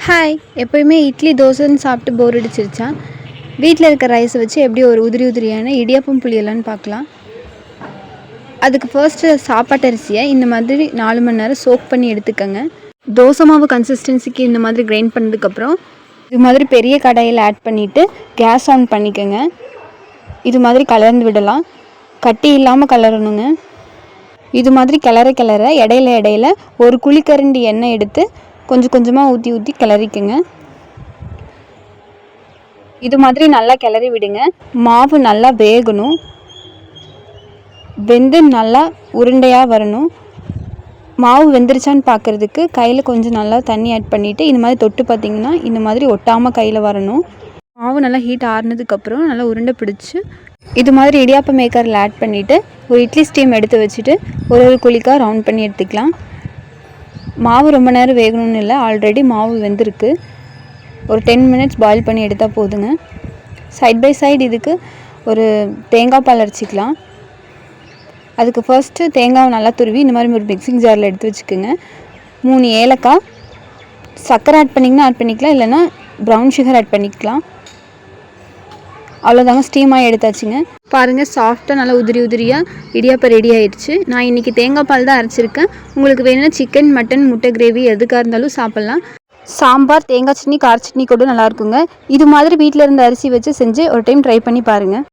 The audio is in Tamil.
ஹாய். எப்போயுமே இட்லி தோசைன்னு சாப்பிட்டு போர் அடிச்சிருச்சா? வீட்டில் இருக்க ரைஸை வச்சு எப்படி ஒரு உதிரி உதிரியான இடியாப்பம் புளியலான்னு பார்க்கலாம். அதுக்கு ஃபர்ஸ்ட்டு சாப்பாட்டு அரிசியை இந்த மாதிரி 4 மணி நேரம் சோக் பண்ணி எடுத்துக்கோங்க. தோசை மாவு கன்சிஸ்டன்சிக்கு இந்த மாதிரி கிரைண்ட் பண்ணதுக்கப்புறம் இது மாதிரி பெரிய கடாயில் ஆட் பண்ணிவிட்டு கேஸ் ஆன் பண்ணிக்கோங்க. இது மாதிரி கலர்ந்து விடலாம். கட்டி இல்லாமல் கலரணுங்க. இது மாதிரி கிளற இடையில ஒரு குழிக்கரண்டி எண்ணெய் எடுத்து கொஞ்சம் கொஞ்சமாக ஊற்றி கிளறிக்குங்க. இது மாதிரி நல்லா கிளறி விடுங்க. மாவு நல்லா வேகணும். வெந்து நல்லா உருண்டையாக வரணும். மாவு வெந்துருச்சான்னு பார்க்குறதுக்கு கையில் கொஞ்சம் நல்லா தண்ணி ஆட் பண்ணிவிட்டு இந்த மாதிரி தொட்டு பார்த்திங்கன்னா இந்த மாதிரி ஒட்டாமல் கையில் வரணும். மாவு நல்லா ஹீட் ஆறுனதுக்கப்புறம் நல்லா உருண்டை பிடிச்சி இது மாதிரி இடியாப்ப மேக்கரில் ஆட் பண்ணிவிட்டு ஒரு இட்லி ஸ்டீம் எடுத்து வச்சுட்டு ஒரு குழிக்காக ரவுண்ட் பண்ணி எடுத்துக்கலாம். மாவு ரொம்ப நேரம் வேகணும்னு இல்லை, ஆல்ரெடி மாவு வெந்திருக்கு. ஒரு 10 மினிட்ஸ் பாயில் பண்ணி எடுத்தால் போதுங்க. சைட் பை சைடு இதுக்கு ஒரு தேங்காய் பால் அரைச்சிக்கலாம். அதுக்கு ஃபர்ஸ்ட்டு தேங்காவை நல்லா துருவி இந்த மாதிரி ஒரு மிக்சிங் ஜாரில் எடுத்து வச்சுக்கோங்க. 3 ஏலக்காய், சர்க்கரை ஆட் பண்ணிங்கன்னா ஆட் பண்ணிக்கலாம், இல்லைன்னா ப்ரௌன் சுகர் ஆட் பண்ணிக்கலாம். அவ்வளோதாங்க, ஸ்டீமாக எடுத்தாச்சுங்க. பாருங்கள், சாஃப்டாக நல்லா உதிரியாக இடியாப்பம் ரெடி ஆயிடுச்சு. நான் இன்றைக்கி தேங்காய் பால் தான் அரைச்சிருக்கேன். உங்களுக்கு வேணும்னா சிக்கன், மட்டன், முட்டை கிரேவி எதுக்காக இருந்தாலும் சாப்பிட்லாம். சாம்பார், தேங்காய் சட்னி, கார சட்னி கூட நல்லாயிருக்குங்க. இது மாதிரி வீட்டில் இருந்த அரிசி வச்சு செஞ்சு ஒரு டைம் ட்ரை பண்ணி பாருங்கள்.